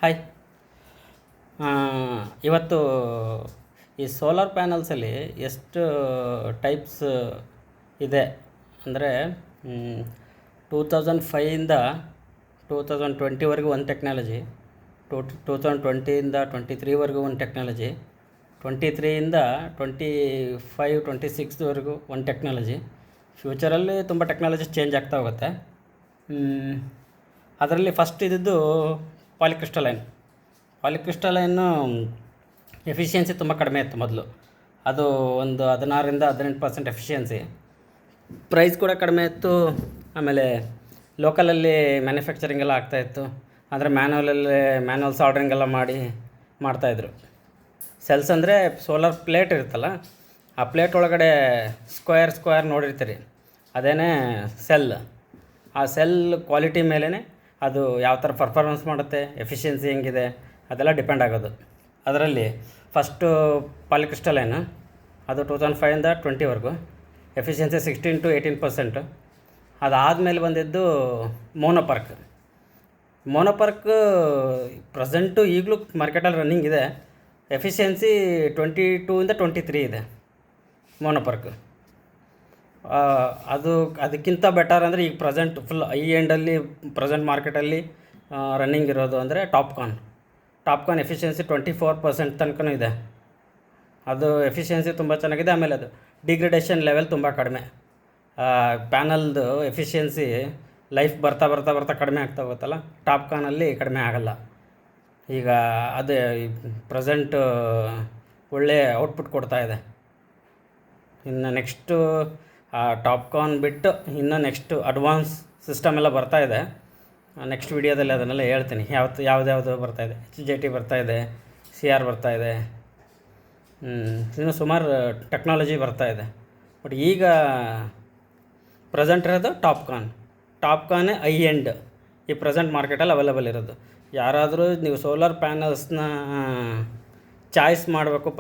Hi. ಇವತ್ತು ಈ solar ಪ್ಯಾನಲ್ಸಲ್ಲಿ ಎಷ್ಟು ಟೈಪ್ಸ್ ಇದೆ ಅಂದರೆ 2005ಇಂದ 2020ವರೆಗೂ ಒಂದು ಟೆಕ್ನಾಲಜಿ, 2020ಇಂದ 23ವರೆಗೂ ಒಂದು ಟೆಕ್ನಾಲಜಿ, 23ಇಂದ 25-26ವರೆಗೂ ಒಂದು ಟೆಕ್ನಾಲಜಿ. ಫ್ಯೂಚರಲ್ಲಿ ತುಂಬ ಟೆಕ್ನಾಲಜಿ ಚೇಂಜ್ ಆಗ್ತಾ ಹೋಗುತ್ತೆ. ಅದರಲ್ಲಿ ಫಸ್ಟ್ ಇದ್ದಿದ್ದು ಪಾಲಿಕ್ರಿಸ್ಟಲೈನು ಎಫಿಷಿಯನ್ಸಿ ತುಂಬ ಕಡಿಮೆ ಇತ್ತು ಮೊದಲು. ಅದು ಒಂದು 16-18% ಎಫಿಷಿಯನ್ಸಿ. ಪ್ರೈಸ್ ಕೂಡ ಕಡಿಮೆ ಇತ್ತು. ಆಮೇಲೆ ಲೋಕಲಲ್ಲಿ ಮ್ಯಾನುಫ್ಯಾಕ್ಚರಿಂಗ್ ಎಲ್ಲ ಆಗ್ತಾಯಿತ್ತು. ಅಂದರೆ ಮ್ಯಾನ್ಯಲ್ಸ್ ಆರ್ಡ್ರಿಂಗ್ ಎಲ್ಲ ಮಾಡ್ತಾಯಿದ್ರು. ಸೆಲ್ಸ್ ಅಂದರೆ ಸೋಲಾರ್ ಪ್ಲೇಟ್ ಇರುತ್ತಲ್ಲ, ಆ ಪ್ಲೇಟ್ ಒಳಗಡೆ ಸ್ಕ್ವೇರ್ ನೋಡಿರ್ತೀರಿ, ಅದೇನೇ ಸೆಲ್. ಆ ಸೆಲ್ ಕ್ವಾಲಿಟಿ ಮೇಲೇ ಅದು ಯಾವ ಥರ ಪರ್ಫಾರ್ಮೆನ್ಸ್ ಮಾಡುತ್ತೆ, ಎಫಿಷಿಯನ್ಸಿ ಹೆಂಗಿದೆ, ಅದೆಲ್ಲ ಡಿಪೆಂಡ್ ಆಗೋದು. ಅದರಲ್ಲಿ ಫಸ್ಟು ಪಾಲಿಕ್ರಿಸ್ಟಲೈನು, ಅದು 2005ಇಂದ 20ವರೆಗೂ ಎಫಿಷಿಯನ್ಸಿ 16-18%. ಅದಾದಮೇಲೆ ಬಂದಿದ್ದು ಮೋನೋಪರ್ಕ್ ಪ್ರೆಸೆಂಟು ಈಗಲೂ ಮಾರ್ಕೆಟಲ್ಲಿ ರನ್ನಿಂಗ್ ಇದೆ. ಎಫಿಷಿಯನ್ಸಿ 22-23 ಇದೆ ಮೋನೋಪರ್ಕ್. ಅದಕ್ಕಿಂತ ಬೆಟರ್ ಅಂದರೆ ಈಗ ಪ್ರೆಸೆಂಟ್ ಫುಲ್ ಎಂಡಲ್ಲಿ ಪ್ರೆಸೆಂಟ್ ಮಾರ್ಕೆಟಲ್ಲಿ ರನ್ನಿಂಗ್ ಇರೋದು ಅಂದರೆ ಟಾಪ್ಕಾನ್ ಎಫಿಷಿಯನ್ಸಿ 24% ತನಕ ಇದೆ. ಅದು ಎಫಿಷಿಯನ್ಸಿ ತುಂಬ ಚೆನ್ನಾಗಿದೆ. ಆಮೇಲೆ ಅದು ಡಿಗ್ರೇಡೇಷನ್ ಲೆವೆಲ್ ತುಂಬ ಕಡಿಮೆ. ಪ್ಯಾನಲ್ದು ಎಫಿಷಿಯನ್ಸಿ ಲೈಫ್ ಬರ್ತಾ ಕಡಿಮೆ ಆಗ್ತಾ ಹೋಗುತ್ತಲ್ಲ, ಟಾಪ್ಕಾನಲ್ಲಿ ಕಡಿಮೆ ಆಗಲ್ಲ. ಈಗ ಅದೇ ಪ್ರೆಸೆಂಟು ಒಳ್ಳೆ ಔಟ್ಪುಟ್ ಕೊಡ್ತಾ ಇದೆ. ಇನ್ನು ನೆಕ್ಸ್ಟು ಟಾಪ್ಕಾನ್ ಬಿಟ್ಟು ಇನ್ನು ನೆಕ್ಸ್ಟು ಅಡ್ವಾನ್ಸ್ ಸಿಸ್ಟಮ್ ಎಲ್ಲ ಬರ್ತಾ ಇದೆ. ನೆಕ್ಸ್ಟ್ ವಿಡಿಯೋದಲ್ಲಿ ಅದನ್ನೆಲ್ಲ ಹೇಳ್ತೀನಿ, ಯಾವ್ದು ಬರ್ತಾಯಿದೆ. HJT ಬರ್ತಾಯಿದೆ, CR ಬರ್ತಾಯಿದೆ, ಇನ್ನು ಸುಮಾರು ಟೆಕ್ನಾಲಜಿ ಬರ್ತಾಯಿದೆ. ಬಟ್ ಈಗ ಪ್ರೆಸೆಂಟ್ ಇರೋದು ಟಾಪ್ಕಾನೇ ಐ ಎಂಡ್ ಈ ಪ್ರೆಸೆಂಟ್ ಮಾರ್ಕೆಟಲ್ಲಿ ಅವೈಲೇಬಲ್ ಇರೋದು. ಯಾರಾದರೂ ನೀವು ಸೋಲಾರ್ ಪ್ಯಾನಲ್ಸ್ನ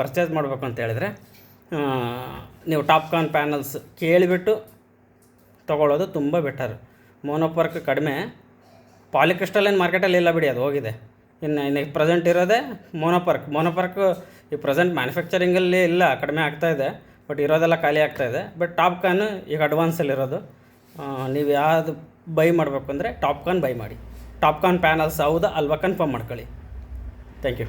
ಪರ್ಚೇಸ್ ಮಾಡಬೇಕು ಅಂತ ಹೇಳಿದರೆ ನೀವು ಟಾಪ್ಕಾನ್ ಪ್ಯಾನಲ್ಸ್ ಕೇಳಿಬಿಟ್ಟು ತೊಗೊಳ್ಳೋದು ತುಂಬ ಬೆಟರ್. ಮೋನೋಪರ್ಕ್ ಕಡಿಮೆ, ಪಾಲಿಕ್ರಿಸ್ಟಲೈನ್ ಮಾರ್ಕೆಟಲ್ಲಿ ಇಲ್ಲ ಬಿಡಿ, ಅದು ಹೋಗಿದೆ. ಇನ್ನು ಪ್ರೆಸೆಂಟ್ ಇರೋದೇ ಮೋನೋಪರ್ಕ್ ಈ ಪ್ರೆಸೆಂಟ್ ಮ್ಯಾನುಫ್ಯಾಕ್ಚರಿಂಗಲ್ಲಿ ಇಲ್ಲ, ಕಡಿಮೆ ಆಗ್ತಾಯಿದೆ. ಬಟ್ ಇರೋದೆಲ್ಲ ಖಾಲಿ ಆಗ್ತಾಯಿದೆ. ಬಟ್ ಟಾಪ್ಕಾನ್ ಈಗ ಅಡ್ವಾನ್ಸಲ್ಲಿರೋದು. ನೀವು ಯಾವುದು ಬೈ ಮಾಡಬೇಕು ಅಂದರೆ ಟಾಪ್ಕಾನ್ ಬೈ ಮಾಡಿ. ಟಾಪ್ಕಾನ್ ಪ್ಯಾನಲ್ಸ್ ಹೌದಾ ಅಲ್ವಾ ಕನ್ಫರ್ಮ್ ಮಾಡ್ಕೊಳ್ಳಿ. Thank you.